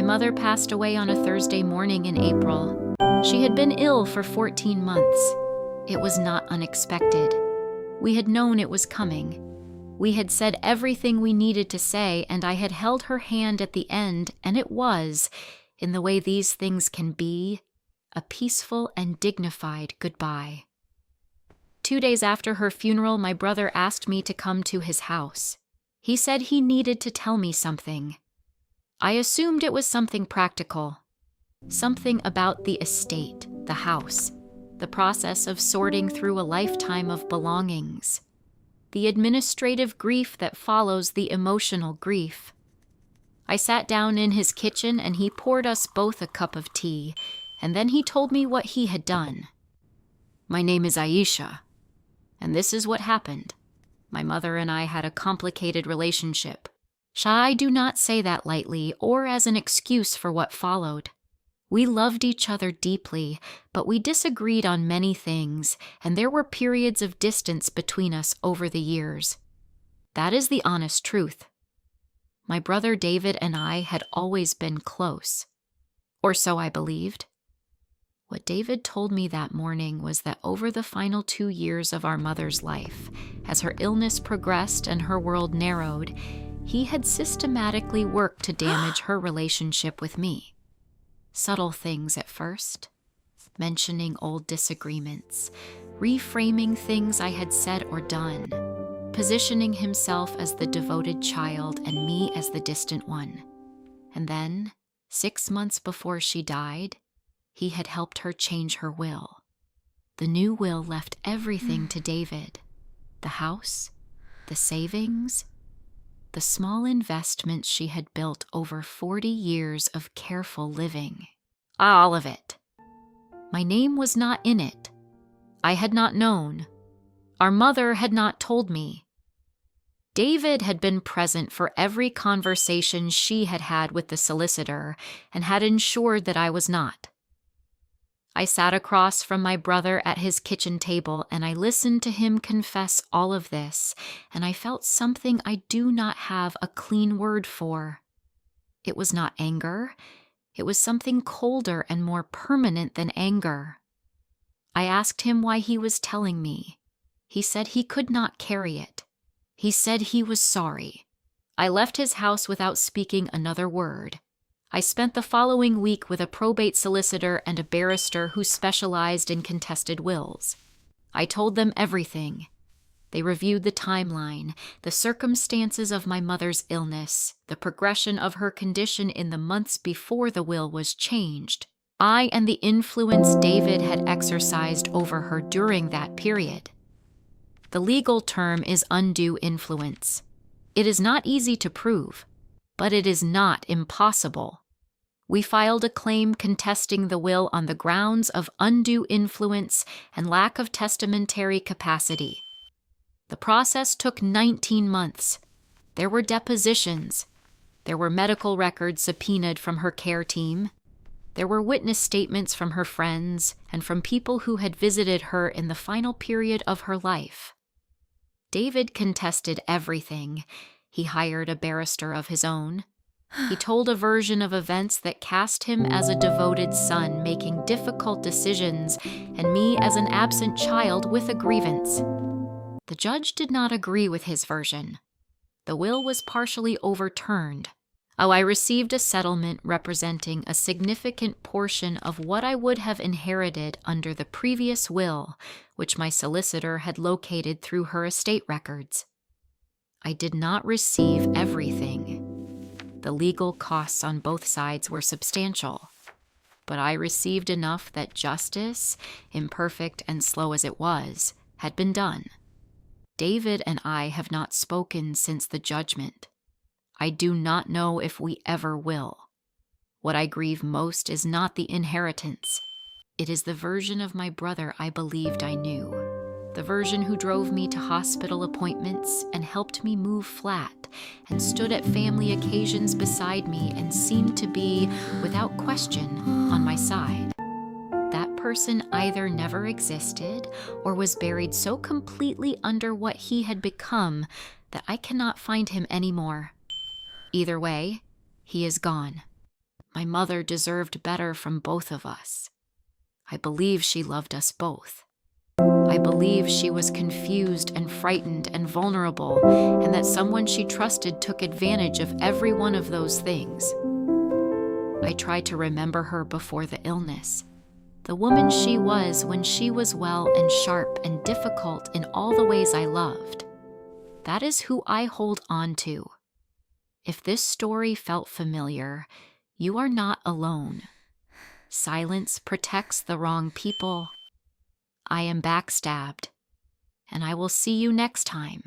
mother passed away on a Thursday morning in April. She had been ill for 14 months. It was not unexpected. We had known it was coming. We had said everything we needed to say, and I had held her hand at the end, and it was, in the way these things can be, a peaceful and dignified goodbye. 2 days after her funeral, my brother asked me to come to his house. He said he needed to tell me something. I assumed it was something practical, something about the estate, the house, the process of sorting through a lifetime of belongings, the administrative grief that follows the emotional grief. I sat down in his kitchen and he poured us both a cup of tea, and then he told me what he had done. My name is Aisha, and this is what happened. My mother and I had a complicated relationship. I do not say that lightly or as an excuse for what followed. We loved each other deeply, but we disagreed on many things, and there were periods of distance between us over the years. That is the honest truth. My brother David and I had always been close, or so I believed. What David told me that morning was that over the final 2 years of our mother's life, as her illness progressed and her world narrowed, he had systematically worked to damage her relationship with me. Subtle things at first, mentioning old disagreements, reframing things I had said or done, positioning himself as the devoted child and me as the distant one. And then, 6 months before she died, he had helped her change her will. The new will left everything to David. The house, the savings, the small investments she had built over 40 years of careful living. All of it. My name was not in it. I had not known. Our mother had not told me. David had been present for every conversation she had had with the solicitor and had ensured that I was not. I sat across from my brother at his kitchen table and I listened to him confess all of this, and I felt something I do not have a clean word for. It was not anger. It was something colder and more permanent than anger. I asked him why he was telling me. He said he could not carry it. He said he was sorry. I left his house without speaking another word. I spent the following week with a probate solicitor and a barrister who specialized in contested wills. I told them everything. They reviewed the timeline, the circumstances of my mother's illness, the progression of her condition in the months before the will was changed, and the influence David had exercised over her during that period. The legal term is undue influence. It is not easy to prove, but it is not impossible. We filed a claim contesting the will on the grounds of undue influence and lack of testamentary capacity. The process took 19 months. There were depositions. There were medical records subpoenaed from her care team. There were witness statements from her friends and from people who had visited her in the final period of her life. David contested everything. He hired a barrister of his own. He told a version of events that cast him as a devoted son making difficult decisions and me as an absent child with a grievance. The judge did not agree with his version. The will was partially overturned. I received a settlement representing a significant portion of what I would have inherited under the previous will, which my solicitor had located through her estate records. I did not receive everything. The legal costs on both sides were substantial, but I received enough that justice, imperfect and slow as it was, had been done. David and I have not spoken since the judgment. I do not know if we ever will. What I grieve most is not the inheritance. It is the version of my brother I believed I knew. The version who drove me to hospital appointments and helped me move flat and stood at family occasions beside me and seemed to be, without question, on my side. That person either never existed or was buried so completely under what he had become that I cannot find him anymore. Either way, he is gone. My mother deserved better from both of us. I believe she loved us both. I believe she was confused and frightened and vulnerable, and that someone she trusted took advantage of every one of those things. I try to remember her before the illness, the woman she was when she was well and sharp and difficult in all the ways I loved. That is who I hold on to. If this story felt familiar, you are not alone. Silence protects the wrong people. I am backstabbed, and I will see you next time.